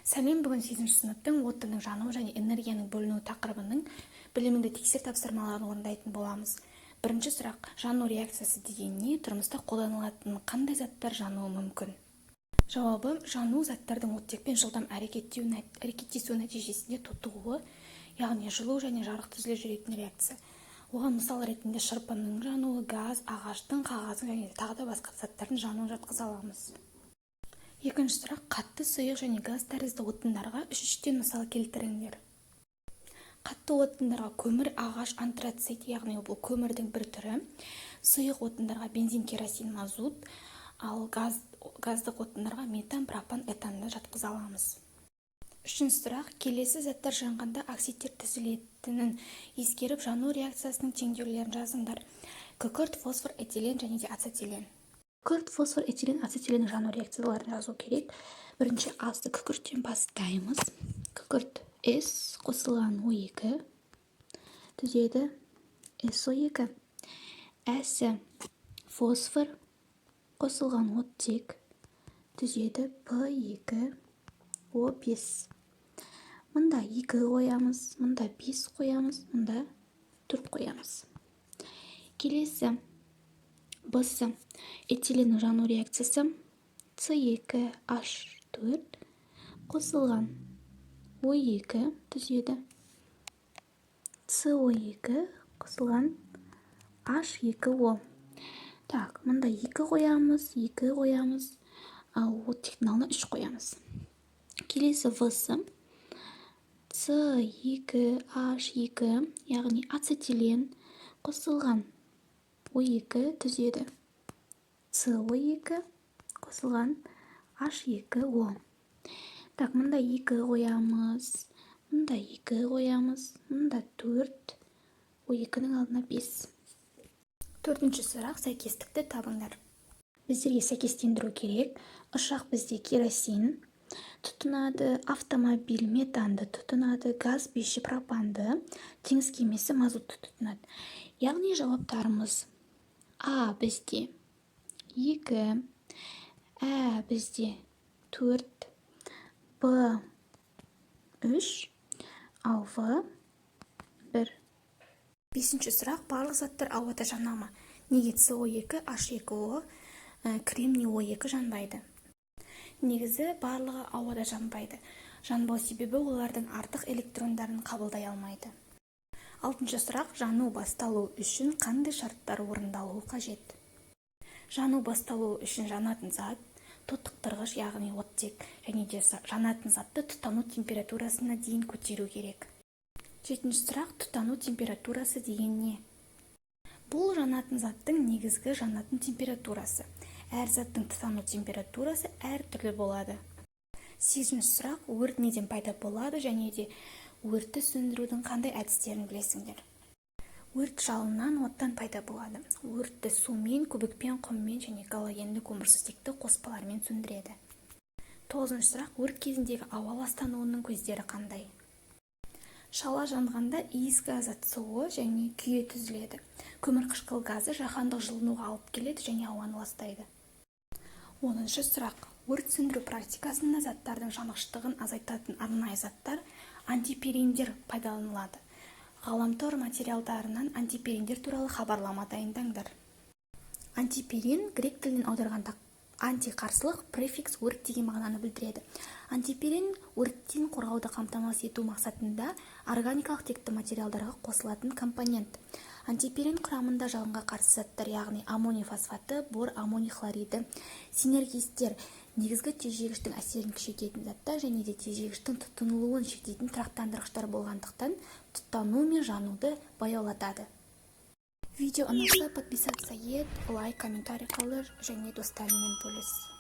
Сәлем, бүгін 8-ші сыныптың отынның жануы және энергияның бөлінуі тақырыбының біліміңді тексер тапсырмаларын орындайтын боламыз. Бірінші сұрақ: жану реакциясы деген не? Тұрмыста қолданылатын қандай заттар жануы мүмкін? Жауабы: жану заттардың оттекпен жылдам әрекеттесуі нәтижесінде тотығуы, яғни жылу және жарық түзіле жүретін реакция. Оған мысал ретінде шырпының жануы, газ, ағаштың, қағаздың және тағы да басқа заттардың жануын жатқыза аламыз. Екінші сұрақ: қатты, сұйық және газ тәрізді отындарға үш-үштен мысал келтіріңдер. Қатты отындарға көмір, ағаш, антрацит, яғни бұл көмірдің бір түрі. Сұйық отындарға бензин, керосин, мазут, ал газдық отындарға метан, пропан, этанды жатқыза аламыз. Үшінші сұрақ: келесі заттар жанғанда оксидтер түзілетінін ескеріп, жану реакциясының теңдеулерін жазыңдар. Күкірт, фосфор, этилен және де ацетилен. Күкірт, фосфор, этилен, ацетиленнің жану реакцияларын жазу керек. Бірінші асты күкірттен бастаймыз. Күкірт С қосылған O2 түзеді SO2. Әсі фосфор қосылған оттек түзеді P2O5. Мұнда 2 қоямыз, мұнда 5 қоямыз, мұнда 4 қоямыз. Келесі Б-сы этиленнің жану реакциясы C2H4 қосылған O2 түзеді CO2 қосылған H2O. Так, мұнда 2 қоямыз, 2 қоямыз, ал оттектің алдына 3 қоямыз. Келесі В-сы C2H2, яғни ацетилен қосылған O2 түзеді CO2 қосылған H2O. Так, мұнда 2 қоямыз, мұнда 2 қоямыз, мұнда 4, O2-нің алдына 5. Төртінші сұрақ: сәйкестікті табыңдар. Біздерге сәйкестендіру керек. Ұшақ бізде керосин тұтынады, автомобиль метанды тұтынады, газ биші пропанды, теңіз кемесі мазутты тұтынады. Яғни жауаптарымыз: А бізде 2, Ә бізде 4, Б 3, ал В 1. Бесінші сұрақ: барлық заттар ауада жана ма? Неге CO2, H2O, кремний O2 жанбайды? Негізі барлығы ауада жанбайды. Жанбау себебі олардың артық электрондарын қабылдай алмайды. Алтыншы сұрақ: жану басталу үшін қандай шарттар орындалуы қажет? Жану басталу үшін жанатын зат, тотықтырғыш, яғни оттек, және де жанатын затты тұтану температурасына дейін көтеру керек. Жетінші сұрақ: тұтану температурасы деген не? Бұл жанатын заттың негізгі жанатын температурасы. Әр заттың тұтану температурасы әр түрлі болады. Сегізінші сұрақ: өрт неден пайда болады және де өртті сөндірудің қандай әдістерін білесіңдер? Өрт жалыннан, оттан пайда болады. Өртті сумен, көбікпен, құммен және галогенді көмірсутекті қоспалармен сөндіреді. Тоғызыншы сұрақ: өрт кезіндегі ауа ластануының көздері қандай? Шала жанғанда иіс газы CO және күйе түзіледі. Көмірқышқыл газы жаһандық жылынуға алып келеді және ауаны ластайды. 10-шы сұрақ: өрт сөндіру практикасында заттардың жанғыштығын азайтатын арнайы заттар антипериндер пайдаланылады. Ғаламтор материалдарынан антипериндер туралы хабарлама дайындаңдар. Антиперин грек тілінен аударғанда антиқарсылық, префикс өрт деген мағынаны білдіреді. Антиперин өрттен қорғауды қамтамасыз ету мақсатында органикалық текті материалдарға қосылатын компонент. Антиперин құрамында жалынға қарсы заттар, яғни аммоний фосфаты, бор, аммоний хлориді, синергистер, негізгі тежегіштің әсерін күшейтетін заттар және де тежегіштің тұтынылуын шектейтін тұрақтандырғыштар болғандықтан тұтану мен жануды баяулатады. Видео ұнаса подписаться ет, лайк, комментарий қалдыр және достарыңмен бөліс.